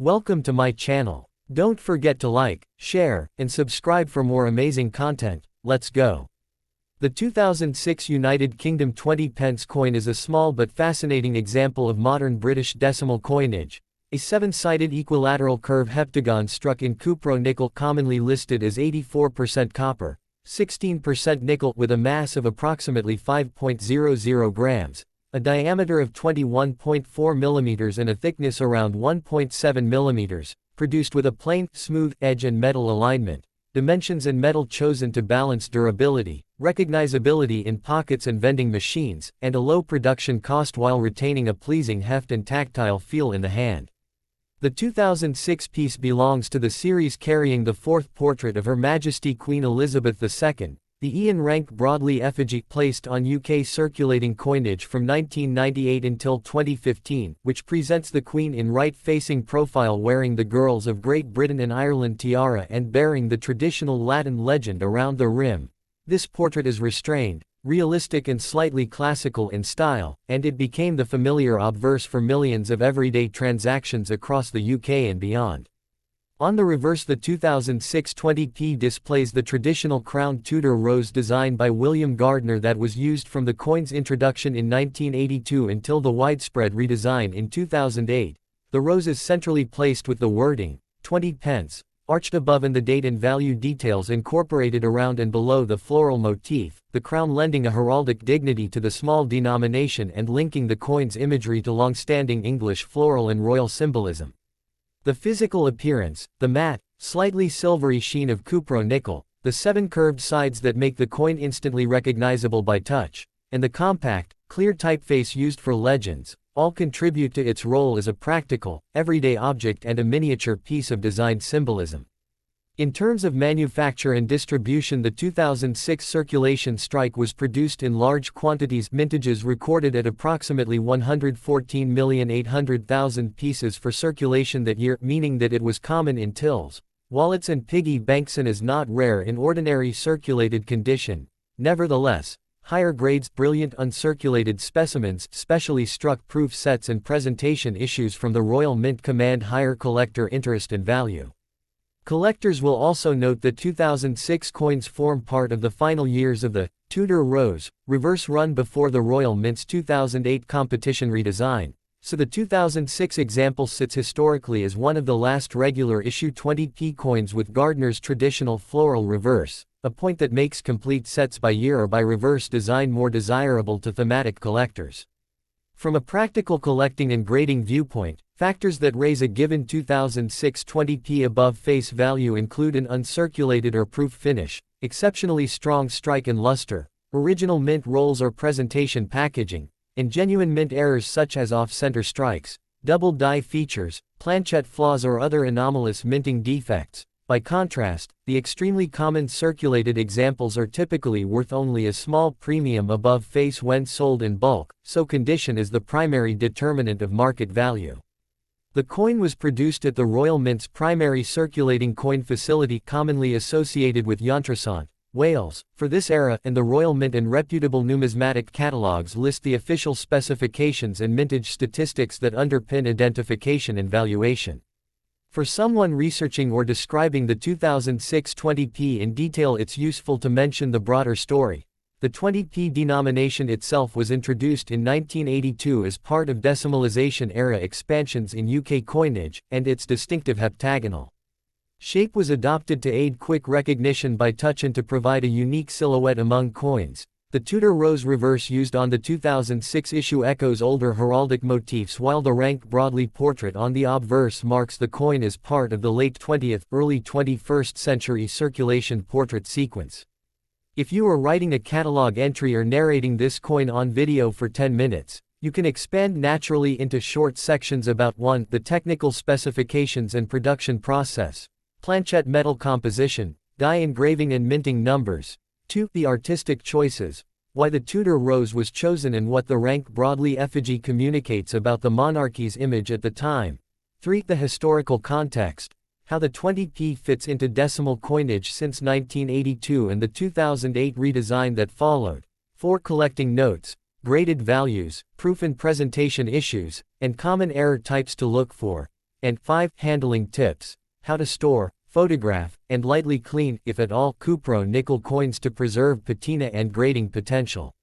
Welcome to my channel. Don't forget to like, share, and subscribe for more amazing content. Let's go. The 2006 United Kingdom 20 pence coin is a small but fascinating example of modern British decimal coinage. A 7-sided equilateral curve heptagon struck in cupro-nickel, commonly listed as 84% copper, 16% nickel, with a mass of approximately 5.00 grams, a diameter of 21.4 mm and a thickness around 1.7 mm, produced with a plain, smooth edge and metal alignment. Dimensions and metal chosen to balance durability, recognizability in pockets and vending machines, and a low production cost while retaining a pleasing heft and tactile feel in the hand. The 2006 piece belongs to the series carrying the fourth portrait of Her Majesty Queen Elizabeth II, the Ian Rank-Broadley effigy placed on UK circulating coinage from 1998 until 2015, which presents the Queen in right-facing profile wearing the Girls of Great Britain and Ireland tiara and bearing the traditional Latin legend around the rim. This portrait is restrained, realistic and slightly classical in style, and it became the familiar obverse for millions of everyday transactions across the UK and beyond. On the reverse, the 2006 20p displays the traditional crowned Tudor Rose design by William Gardner that was used from the coin's introduction in 1982 until the widespread redesign in 2008. The rose is centrally placed with the wording, 20 pence, arched above and the date and value details incorporated around and below the floral motif, the crown lending a heraldic dignity to the small denomination and linking the coin's imagery to long-standing English floral and royal symbolism. The physical appearance, the matte, slightly silvery sheen of cupro-nickel, the 7 curved sides that make the coin instantly recognizable by touch, and the compact, clear typeface used for legends, all contribute to its role as a practical, everyday object and a miniature piece of design symbolism. In terms of manufacture and distribution, the 2006 circulation strike was produced in large quantities. Mintages recorded at approximately 114,800,000 pieces for circulation that year, meaning that it was common in tills, wallets and piggy banks and is not rare in ordinary circulated condition. Nevertheless, higher grades, brilliant uncirculated specimens, specially struck proof sets and presentation issues from the Royal Mint command higher collector interest and value. Collectors will also note that 2006 coins form part of the final years of the Tudor Rose reverse run before the Royal Mint's 2008 competition redesign, so the 2006 example sits historically as one of the last regular issue 20p coins with Gardner's traditional floral reverse, a point that makes complete sets by year or by reverse design more desirable to thematic collectors. From a practical collecting and grading viewpoint, factors that raise a given 2006 20p above face value include an uncirculated or proof finish, exceptionally strong strike and luster, original mint rolls or presentation packaging, and genuine mint errors such as off-center strikes, double die features, planchette flaws or other anomalous minting defects. By contrast, the extremely common circulated examples are typically worth only a small premium above face when sold in bulk, so condition is the primary determinant of market value. The coin was produced at the Royal Mint's primary circulating coin facility commonly associated with Llantrisant, Wales, for this era, and the Royal Mint and reputable numismatic catalogues list the official specifications and mintage statistics that underpin identification and valuation. For someone researching or describing the 2006 20p in detail, it's useful to mention the broader story. The 20p denomination itself was introduced in 1982 as part of decimalization era expansions in UK coinage, and its distinctive heptagonal shape was adopted to aid quick recognition by touch and to provide a unique silhouette among coins. The Tudor Rose reverse used on the 2006 issue echoes older heraldic motifs, while the Rank-Broadley portrait on the obverse marks the coin as part of the late 20th, early 21st century circulation portrait sequence. If you are writing a catalog entry or narrating this coin on video for 10 minutes, you can expand naturally into short sections about 1. The technical specifications and production process, planchette metal composition, die engraving and minting numbers. 2. The artistic choices, why the Tudor Rose was chosen and what the Rank-Broadley effigy communicates about the monarchy's image at the time. 3. The historical context, how the 20p fits into decimal coinage since 1982 and the 2008 redesign that followed. 4. Collecting notes, graded values, proof and presentation issues, and common error types to look for. and 5 handling tips, how to store, photograph, and lightly clean, if at all, cupro-nickel coins to preserve patina and grading potential.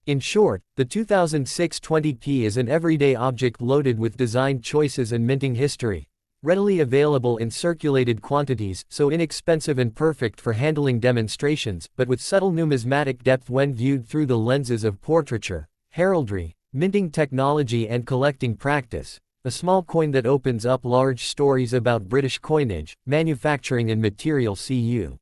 In short, the 2006 20p is an everyday object loaded with design choices and minting history. Readily available in circulated quantities, so inexpensive and perfect for handling demonstrations, but with subtle numismatic depth when viewed through the lenses of portraiture, heraldry, minting technology and collecting practice. A small coin that opens up large stories about British coinage, manufacturing and material. See you.